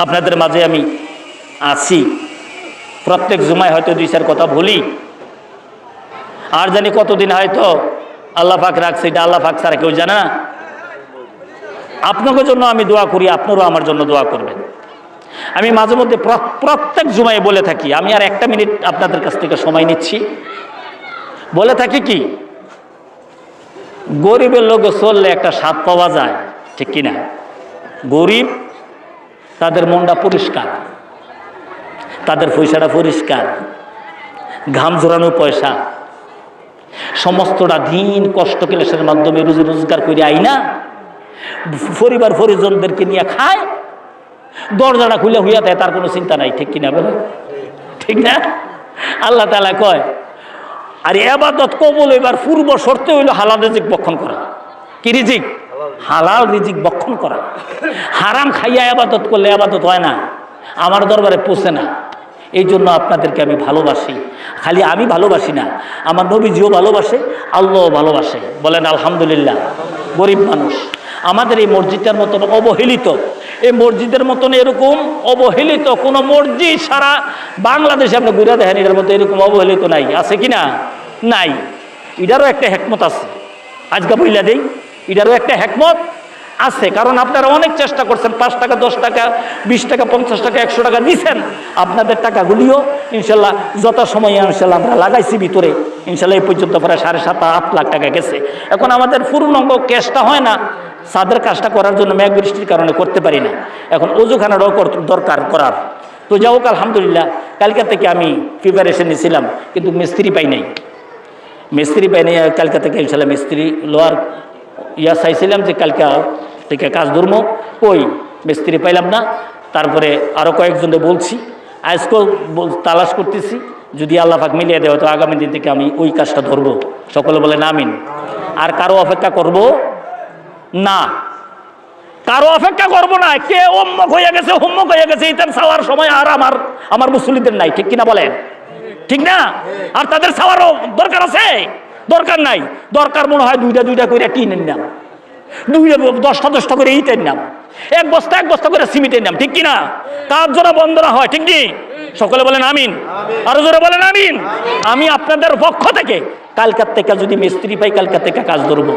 আপনাদের মাঝে আমি আছি। প্রত্যেক জুমায় হয়তো দুই চার কথা বলি, আর জানি কতদিন হয়তো আল্লাহ পাক রাখছে, এটা আল্লাহ পাক ছাড়া কেউ জানে না। আপনাদের জন্য আমি দোয়া করি, আপনারাও আমার জন্য দোয়া করবেন। আমি মাঝে মধ্যে প্রত্যেক জুমায় বলে থাকি, আমি আর একটা মিনিট আপনাদের কাছ থেকে সময় নিচ্ছি। বলে থাকি কি, গরিবের লোক চললে একটা স্বাদ পাওয়া যায়, ঠিক কিনা? গরিব, তাদের মনটা পরিষ্কার, তাদের পয়সাটা পরিষ্কার, ঘাম ঝরানো পয়সা, সমস্তটা দিন কষ্ট ক্লেশের মাধ্যমে রুজি রোজগার করে আইনা পরিবার পরিজনদেরকে নিয়ে খায়, দরজাটা খুলে হইয়া দেয়, তার কোনো চিন্তা নাই, ঠিক কিনা বলে? ঠিক না? আল্লাহ তাআলা কয়, আর ইবাদত কবুল হইবার পূর্ব শর্তে হইল হালাল রিজিক বক্ষণ করা। কি রিজিক? হালাল রিজিক বক্ষণ করা। হারাম খাইয়া ইবাদত করলে ইবাদত হয় না, আমার দরবারে পৌঁছে না। এই জন্য আপনাদেরকে আমি ভালোবাসি। খালি আমি ভালোবাসি না, আমার নবীজিও ভালোবাসে, আল্লাহও ভালোবাসে। বলেন আলহামদুলিল্লাহ। গরিব মানুষ আমাদের এই মসজিদের মতন অবহেলিত, এই মসজিদের মতন এরকম অবহেলিত কোনো মসজিদ সারা বাংলাদেশে আপনি ঘুরে দেখেন, এটার মতো এরকম অবহেলিত নাই। আছে কি না? নাই। এটারও একটা হেকমত আছে, আজকে বইলা দেই, এটারও একটা হেকমত আছে। কারণ আপনারা অনেক চেষ্টা করছেন, 5 টাকা 10 টাকা 20 টাকা 50 টাকা 100 টাকা দিচ্ছেন। আপনাদের টাকাগুলিও ইনশাল্লাহ যথাসময়ে ইনশাল্লাহ আমরা লাগাইছি ভিতরে। ইনশাল্লাহ এই পর্যন্ত প্রায় 7.5-8 লাখ টাকা গেছে। এখন আমাদের পূর্ণাঙ্গ ক্যাশটা হয় না, সাদের কাজটা করার জন্য মেঘ বৃষ্টির কারণে করতে পারি না। এখন ওজুখানারও দরকার করার। তো যাও, আলহামদুলিল্লাহ কালকে থেকে আমি প্রিপারেশন নিয়েছিলাম, কিন্তু মিস্ত্রি পাই নাই। মিস্ত্রি পাই নাই কালকে থেকে। ইনশাল্লাহ মিস্ত্রি লোয়ার চাইছিলাম যে কালকে থেকে কাজ ধরবো, ওই মিস্ত্রি পাইলাম না। তারপরে আরও কয়েকজনকে বলছি, আজকেও তালাশ করতেছি, যদি আল্লাহ পাক মিলিয়ে দেয় তো আগামী দিন থেকে আমি ওই কাজটা ধরবো। সকলে বলেন আমিন। আর কারো অপেক্ষা করব না, কারো অপেক্ষা করব না। কে অম্মক হয়ে গেছে, হোমক হয়ে গেছে, ইতার ছাওয়ার সময় আর আমার মুসলিমদের নাই, ঠিক কিনা বলেন? ঠিক না? আর তাদের ছাওয়ারও দরকার আছে? দরকার নাই। দরকার মনে হয় 2টা করে টিনের নাম, 10টা করে ইটের নাম, 1 বস্তা করে সিমেন্টের নাম, ঠিক কিনা? কাজ জোড়া বন্ধ না হয়, ঠিক কি? সকলে বলেন আমিন। আরো জোরে বলেন আমিন। আমি আপনাদের পক্ষ থেকে কালকার থেকে যদি মিস্ত্রি পাই, কালকার থেকে কাজ ধরবো।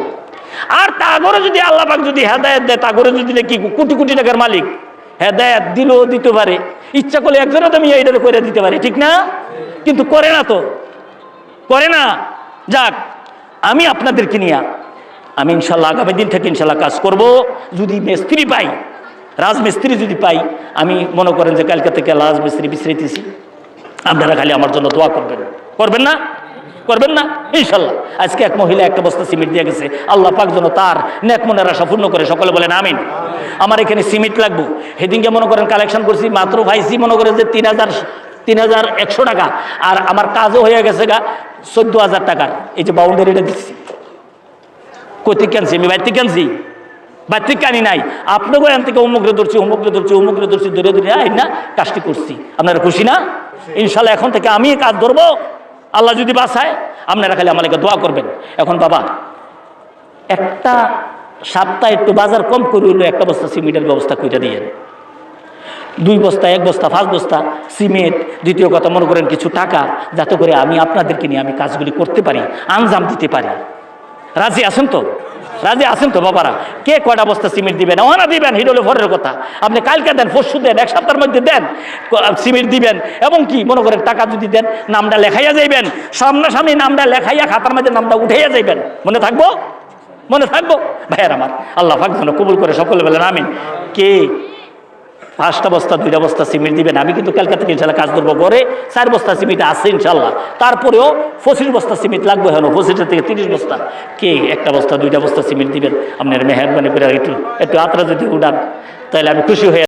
আর তাগরে যদি আল্লাহ পাক যদি হেদায়েত দেয়, তাগরে যদি নাকি কোটি কোটি টাকার মালিক, হেদায়েত দিলেও দিতে পারে, ইচ্ছা করলে একজনও তো আমি এইটা করে দিতে পারি, ঠিক না? কিন্তু করে না, তো করে না। যাক, আমি আপনাদেরকে নিয়ে আমি ইনশাল্লাহ আগামী দিন থেকে ইনশাল্লাহ কাজ করব। যদি মিস্ত্রি পাই, রাজমিস্ত্রি যদি পাই, আমি মনে করেন যে কালকে থেকে রাজমিস্ত্রি বিশ্রাইতেছি। আপনারা খালি আমার জন্য দোয়া করবেন, করবেন না? করবেন না? ইনশাল্লাহ। আজকে এক মহিলা 1 বস্তা সিমেন্ট দিয়ে গেছে, আল্লাহ পাক যেন তার নেক মনের আশা পূর্ণ করে। সকলে বলেন আমিন। আমার এখানে সিমেন্ট লাগবো, সেদিনকে মনে করেন কালেকশন করছি, মাত্র পাইছি মনে করেন যে 3100 টাকা। আর আমার কাজও হয়ে গেছে গা 14,000 টাকার। এই যে বাউন্ডারিটা দিচ্ছি, কোথা থেকে আনছি? আমি বাইর থেকে আনছি, বাইর থেকে আনি নাই। আপনাকেও এখান থেকে অমুকরে ধরছি, ধরে না কাজটি করছি। আপনারা খুশি না? ইনশাল্লাহ এখন থেকে আমি কাজ ধরবো, আল্লাহ যদি বাঁচায়। আপনারা খালি আমাকে দোয়া করবেন। এখন বাবা, একটা সপ্তাহে একটু বাজার কম করে হইলো 1 বস্তা সিমেন্টের ব্যবস্থা করে দিয়ে, 2 বস্তা 1 বস্তা 5 বস্তা সিমেন্ট। দ্বিতীয় কথা মনে করেন কিছু টাকা, যাতে করে আমি আপনাদেরকে নিয়ে আমি কাজগুলি করতে পারি, আঞ্জাম দিতে পারি। রাজি আছেন তো? রাজি আছেন তো বাবারা? কে কয়টা বস্তা সিমেন্ট দিবেন? ওনা দিবেন, হিডলে ভরের কথা। আপনি কালকে দেন, পরশু দেন, 1 সপ্তাহের মধ্যে দেন, সিমেন্ট দিবেন। এবং কি মনে করেন টাকা যদি দেন, নামটা লেখাইয়া যাইবেন, সামনাসামনি নামটা লেখাইয়া খাতার মধ্যে নামটা উঠাইয়া যাইবেন। মনে থাকবো? মনে থাকবো ভাইয়ার আমার? আল্লাহ পাক যেন কবুল করে। সকলে বলেন আমিন। কে 5টা বস্তা 2টা বস্তা সিমেন্ট দিবেন? আমি কিন্তু কালকা থেকে ইনশাল্লাহ কাজ ধরবো। করে 4 বস্তা সিমেন্ট আছে ইনশাল্লাহ, তারপরেও 25 বস্তা সিমেন্ট লাগবে। হলো 25 থেকে 30 বস্তা। কে 1টা বস্তা 2টা বস্তা সিমেন্ট দিবেন? আপনার মেহরবানি করে একটু আত্রা যদি উঠান, তাহলে আমি খুশি হয়ে